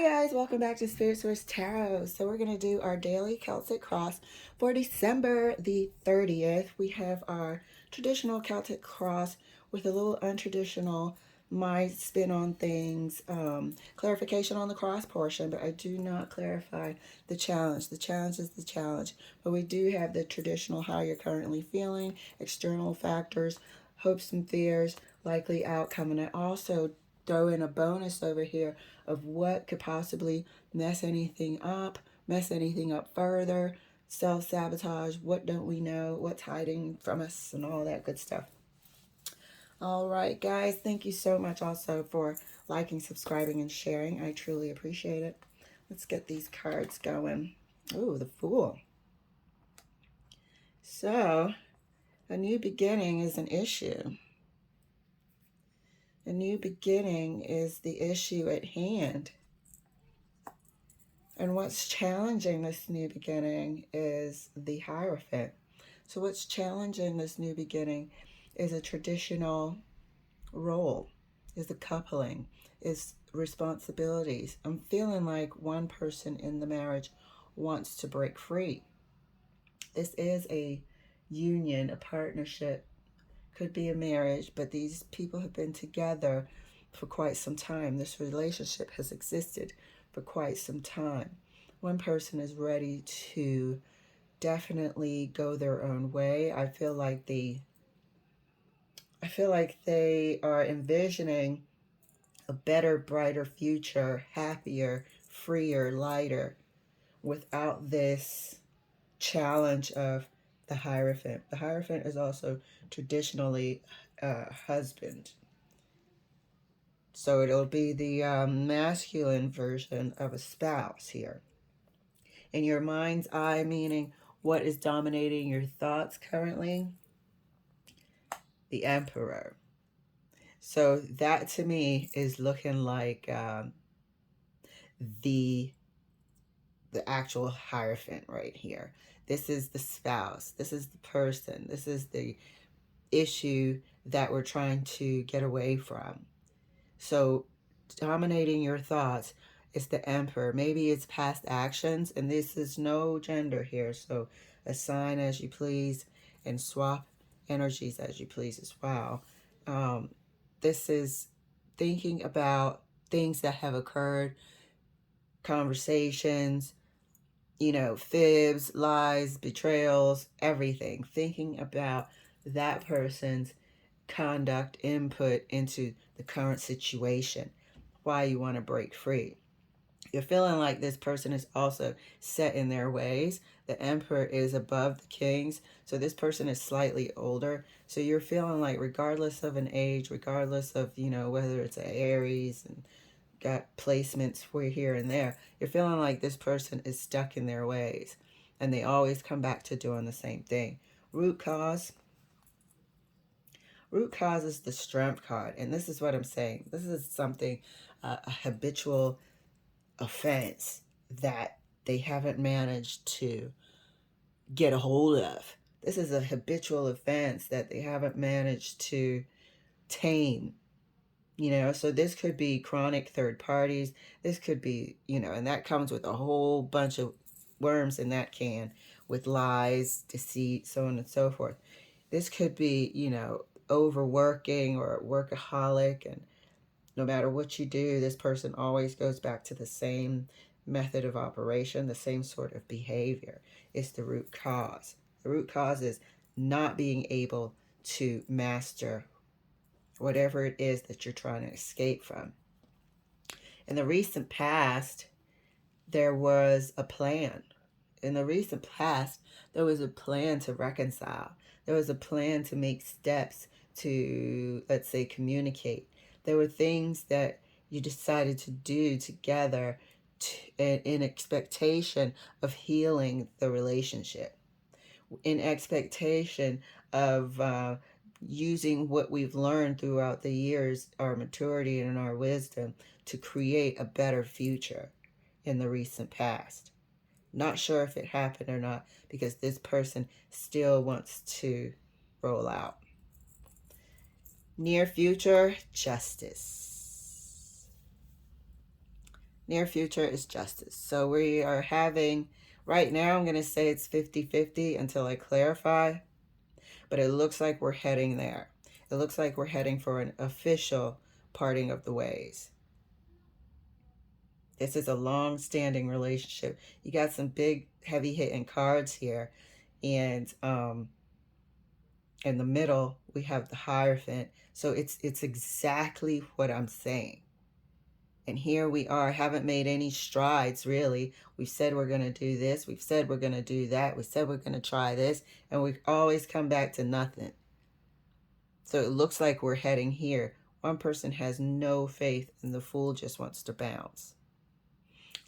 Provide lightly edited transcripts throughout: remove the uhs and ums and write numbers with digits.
guys, welcome back to Spirit Source Tarot. So we're going to do our daily Celtic cross for December the 30th. We have our traditional Celtic cross with a little untraditional my spin on things, clarification on the cross portion, but I do not clarify the challenge. The challenge is the challenge, but we do have the traditional how you're currently feeling, external factors, hopes and fears, likely outcome, and I also throw in a bonus over here of what could possibly mess anything up further, self-sabotage, what don't we know, what's hiding from us, and all that good stuff. All right, guys, thank you so much also for liking, subscribing, and sharing. I truly appreciate it. Let's get these cards going. Ooh, the Fool. So, a new beginning is an issue. A new beginning is the issue at hand. And what's challenging this new beginning is the Hierophant. So what's challenging this new beginning is a traditional role, is the coupling, is responsibilities. I'm feeling like one person in the marriage wants to break free. This is a union, a partnership, could be a marriage, but these people have been together for quite some time. This relationship has existed for quite some time. One person is ready to definitely go their own way. I feel like they are envisioning a better, brighter future, happier, freer, lighter, without this challenge of the Hierophant. The Hierophant is also traditionally a husband. So it'll be the masculine version of a spouse here. In your mind's eye, meaning what is dominating your thoughts currently? The Emperor. So that to me is looking like the actual Hierophant right here. This is the spouse. This is the person. This is the issue that we're trying to get away from. So dominating your thoughts is the Emperor. Maybe it's past actions, and this is no gender here. So assign as you please and swap energies as you please as well. This is thinking about things that have occurred, conversations, fibs, lies, betrayals, everything. Thinking about that person's conduct, input into the current situation, why you want to break free. You're feeling like this person is also set in their ways. The Emperor is above the Kings, so this person is slightly older. So you're feeling like regardless of an age, regardless of, whether it's an Aries and got placements for here and there, you're feeling like this person is stuck in their ways and they always come back to doing the same thing. Root cause. Root cause is the Strength card, and this is what I'm saying. This is something, a habitual offense that they haven't managed to get a hold of. This is a habitual offense that they haven't managed to tame. So this could be chronic third parties. This could be, and that comes with a whole bunch of worms in that can with lies, deceit, so on and so forth. This could be, overworking or a workaholic, and no matter what you do, this person always goes back to the same method of operation, the same sort of behavior. It's the root cause. The root cause is not being able to master whatever it is that you're trying to escape from. In the recent past, there was a plan. In the recent past, there was a plan to reconcile. There was a plan to make steps to, let's say, communicate. There were things that you decided to do together in expectation of healing the relationship, in expectation of using what we've learned throughout the years, our maturity and our wisdom, to create a better future in the recent past. Not sure if it happened or not, because this person still wants to roll out. Near future, justice. Near future is justice. So we are having, right now, I'm going to say it's 50-50 until I clarify, but it looks like we're heading there. It looks like we're heading for an official parting of the ways. This is a long-standing relationship. You got some big, heavy-hitting cards here, and in the middle we have the Hierophant. So it's exactly what I'm saying. And here we are, haven't made any strides really. We've said we're going to do this. We've said we're going to do that. We said we're going to try this. And we always come back to nothing. So it looks like we're heading here. One person has no faith and the Fool just wants to bounce.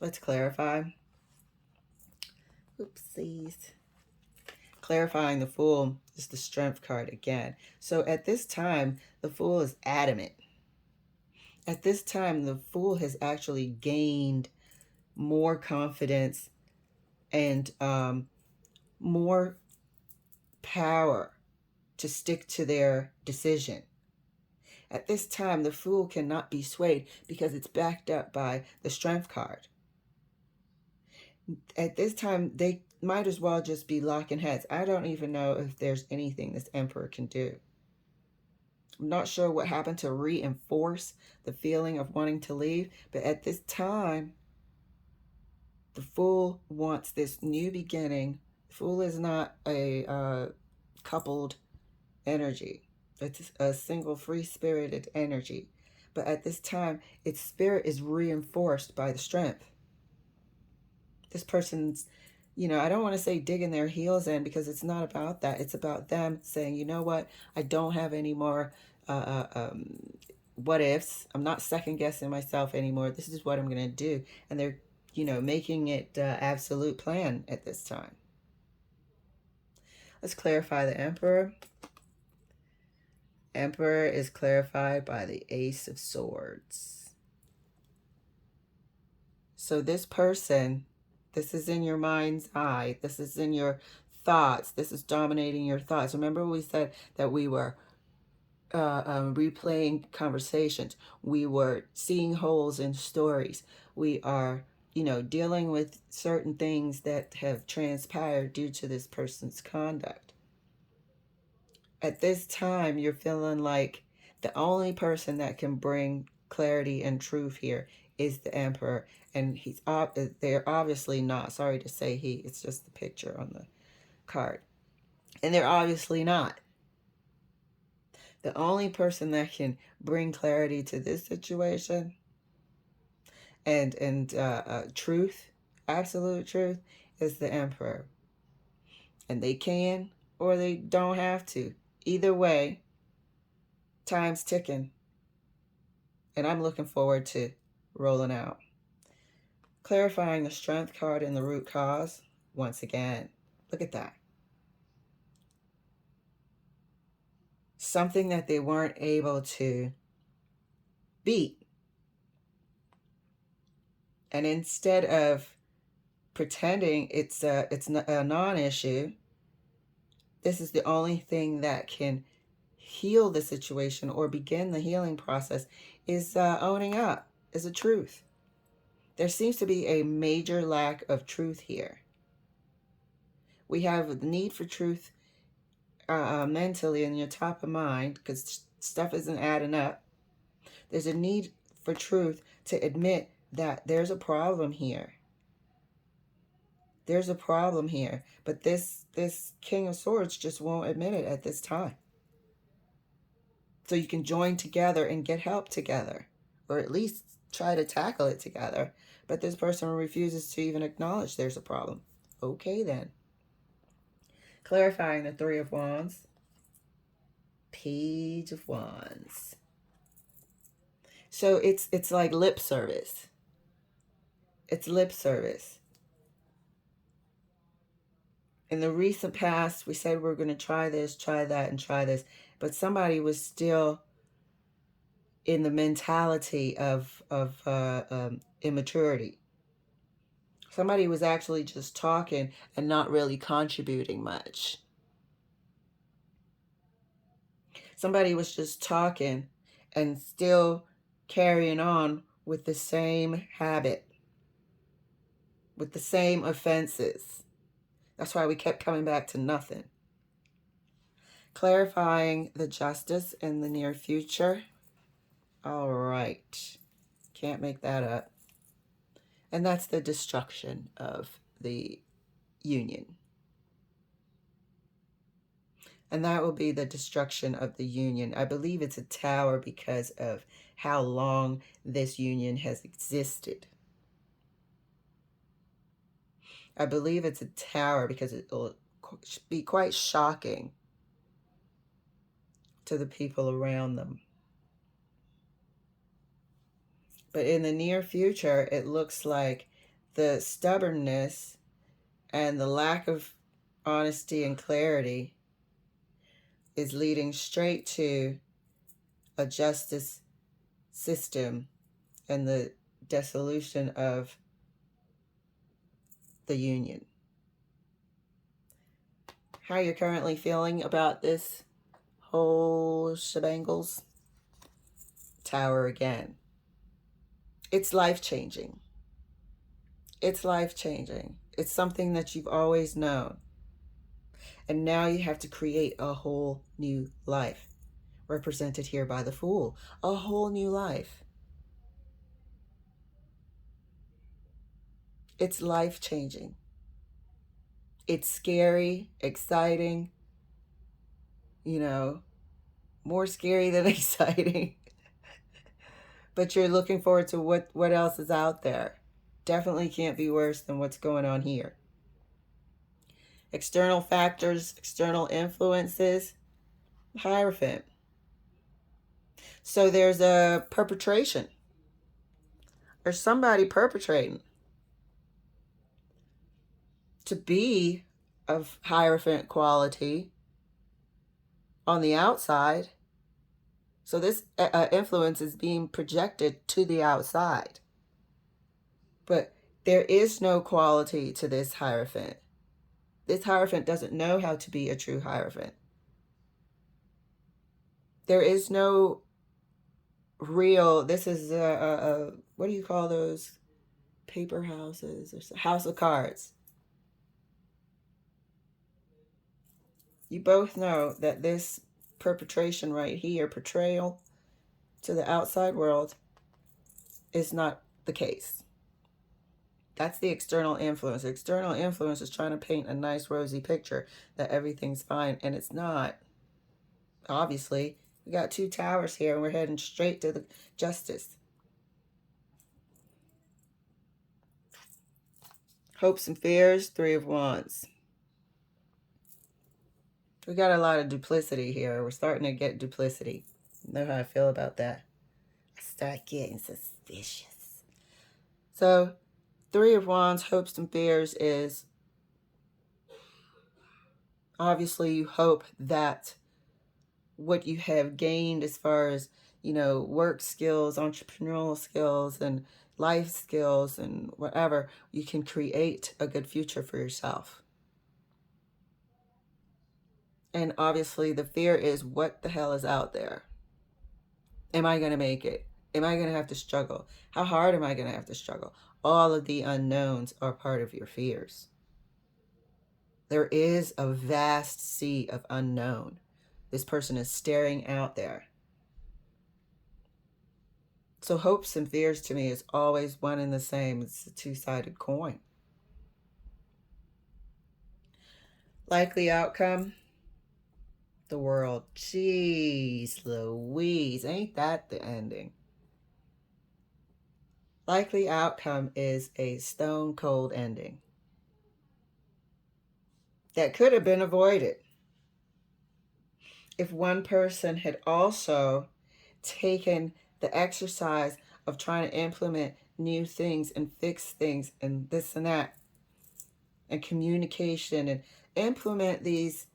Let's clarify. Oopsies. Clarifying the Fool is the Strength card again. So at this time, the Fool is adamant. At this time, the Fool has actually gained more confidence and more power to stick to their decision. At this time, the Fool cannot be swayed because it's backed up by the Strength card. At this time, they might as well just be locking heads. I don't even know if there's anything this Emperor can do. I'm not sure what happened to reinforce the feeling of wanting to leave, but at this time, the Fool wants this new beginning. The Fool is not a coupled energy. It's a single free-spirited energy. But at this time, its spirit is reinforced by the Strength. This person's, I don't want to say digging their heels in because it's not about that. It's about them saying, you know what, I don't have any more what ifs. I'm not second guessing myself anymore. This is what I'm going to do. And they're, making it absolute plan at this time. Let's clarify the Emperor. Emperor is clarified by the Ace of Swords. So this person, this is in your mind's eye. This is in your thoughts. This is dominating your thoughts. Remember we said that we were replaying conversations. We were seeing holes in stories. We are, dealing with certain things that have transpired due to this person's conduct. At this time, you're feeling like the only person that can bring clarity and truth here is the Emperor. And they're obviously not. Sorry to say he. It's just the picture on the card. And they're obviously not. The only person that can bring clarity to this situation and truth, absolute truth, is the Emperor. And they can or they don't have to. Either way, time's ticking. And I'm looking forward to rolling out. Clarifying the Strength card in the root cause once again. Look at that. Something that they weren't able to beat. And instead of pretending it's a non-issue, this is the only thing that can heal the situation or begin the healing process is owning up, is a truth. There seems to be a major lack of truth here. We have the need for truth mentally in your top of mind because stuff isn't adding up. There's a need for truth to admit that there's a problem here. There's a problem here. But this King of Swords just won't admit it at this time. So you can join together and get help together. Or at least try to tackle it together. But this person refuses to even acknowledge there's a problem. Okay then. Clarifying the Three of Wands. Page of Wands. So it's like lip service. It's lip service. In the recent past, we said we're going to try this, try that, and try this. But somebody was still in the mentality of immaturity. Somebody was actually just talking and not really contributing much. Somebody was just talking and still carrying on with the same habit. with the same offenses. That's why we kept coming back to nothing. Clarifying the justice in the near future. All right. Can't make that up. And that's the destruction of the union. And that will be the destruction of the union. I believe it's a tower because of how long this union has existed. I believe it's a tower because it will be quite shocking to the people around them. But in the near future, it looks like the stubbornness and the lack of honesty and clarity is leading straight to a justice system and the dissolution of the union. How you're currently feeling about this whole shebangles? Tower again. It's life-changing. It's life-changing. It's something that you've always known. And now you have to create a whole new life, represented here by the Fool. A whole new life. It's life-changing. It's scary, exciting, more scary than exciting. But you're looking forward to what else is out there. Definitely can't be worse than what's going on here. External factors, external influences, Hierophant. So there's a perpetration. There's somebody perpetrating to be of Hierophant quality on the outside. So this influence is being projected to the outside. But there is no quality to this Hierophant. This Hierophant doesn't know how to be a true Hierophant. There is no real, this is what do you call those? Paper houses or house of cards. You both know that this perpetration right here, portrayal to the outside world, is not the case. That's the external influence. The external influence is trying to paint a nice rosy picture that everything's fine, and it's not. Obviously, we got two towers here, and we're heading straight to the justice. Hopes and fears, Three of Wands. We got a lot of duplicity here. We're starting to get duplicity. You know how I feel about that. I start getting suspicious. So, Three of Wands, hopes and fears is obviously you hope that what you have gained as far as, work skills, entrepreneurial skills, and life skills, and whatever, you can create a good future for yourself. And obviously the fear is, what the hell is out there? Am I going to make it? Am I going to have to struggle? How hard am I going to have to struggle? All of the unknowns are part of your fears. There is a vast sea of unknown. This person is staring out there. So hopes and fears to me is always one and the same. It's a two-sided coin. Likely outcome, the World. Jeez Louise, ain't that the ending? Likely outcome is a stone cold ending that could have been avoided if one person had also taken the exercise of trying to implement new things and fix things and this and that and communication and implement these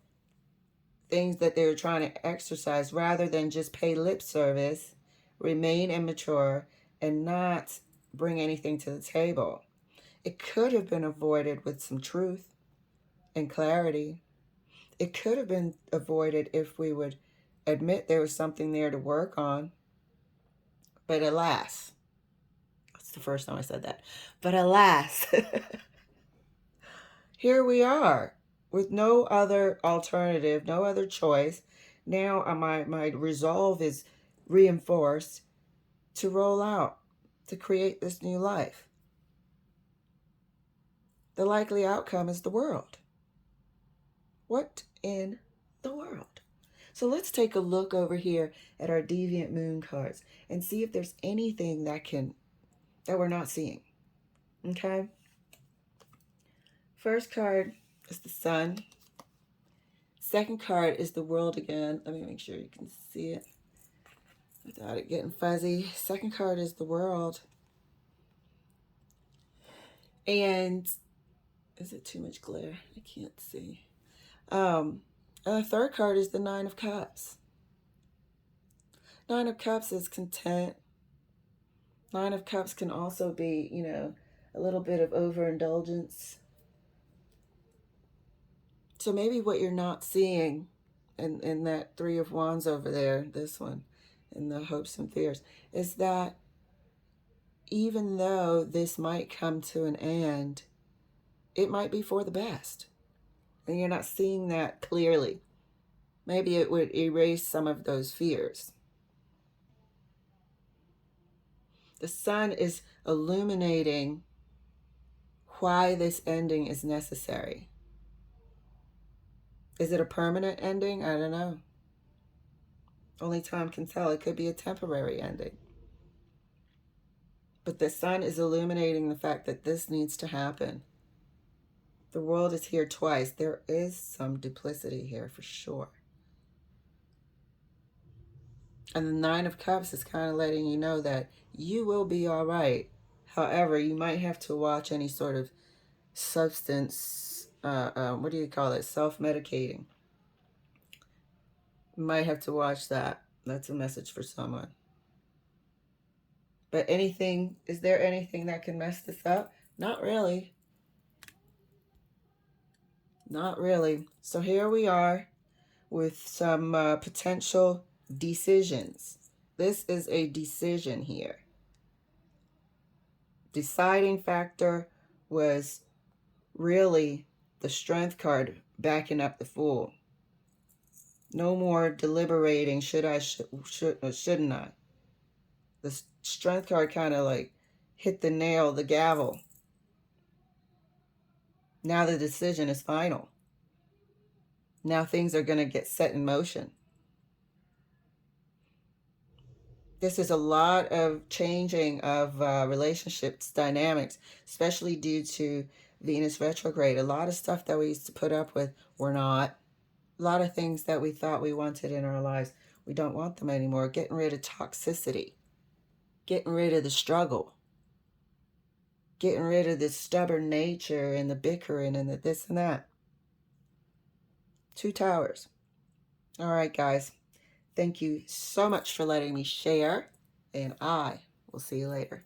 things that they're trying to exercise rather than just pay lip service, remain immature, and not bring anything to the table. It could have been avoided with some truth and clarity. It could have been avoided if we would admit there was something there to work on. But alas, that's the first time I said that. But alas, here we are with no other alternative, no other choice. Now my resolve is reinforced to roll out, to create this new life. The likely outcome is the world. What in the world? So let's take a look over here at our deviant moon cards and see if there's anything that we're not seeing. Okay? First card is the sun. Second card is the world again. Let me make sure you can see it without it getting fuzzy. Second card is the world. And is it too much glare? I can't see. And the third card is the Nine of Cups. Nine of Cups is content. Nine of Cups can also be, a little bit of overindulgence. So maybe what you're not seeing in that Three of Wands over there, this one, in the hopes and fears, is that even though this might come to an end, it might be for the best. And you're not seeing that clearly. Maybe it would erase some of those fears. The sun is illuminating why this ending is necessary. Is it a permanent ending? I don't know. Only time can tell. It could be a temporary ending. But the sun is illuminating the fact that this needs to happen. The world is here twice. There is some duplicity here for sure. And the Nine of Cups is kind of letting you know that you will be all right. However, you might have to watch any sort of substance, what do you call it? Self-medicating. You might have to watch that. That's a message for someone. But is there anything that can mess this up? Not really. Not really. So here we are with some potential decisions. This is a decision here. Deciding factor was really the Strength card backing up the Fool. No more deliberating, should I, or shouldn't I? The Strength card kind of like hit the gavel. Now the decision is final. Now things are going to get set in motion. This is a lot of changing of relationships dynamics, especially due to Venus retrograde. A lot of stuff that we used to put up with, we're not. A lot of things that we thought we wanted in our lives, we don't want them anymore. Getting rid of toxicity. Getting rid of the struggle. Getting rid of the stubborn nature and the bickering and the this and that. Two Towers. All right, guys. Thank you so much for letting me share, and I will see you later.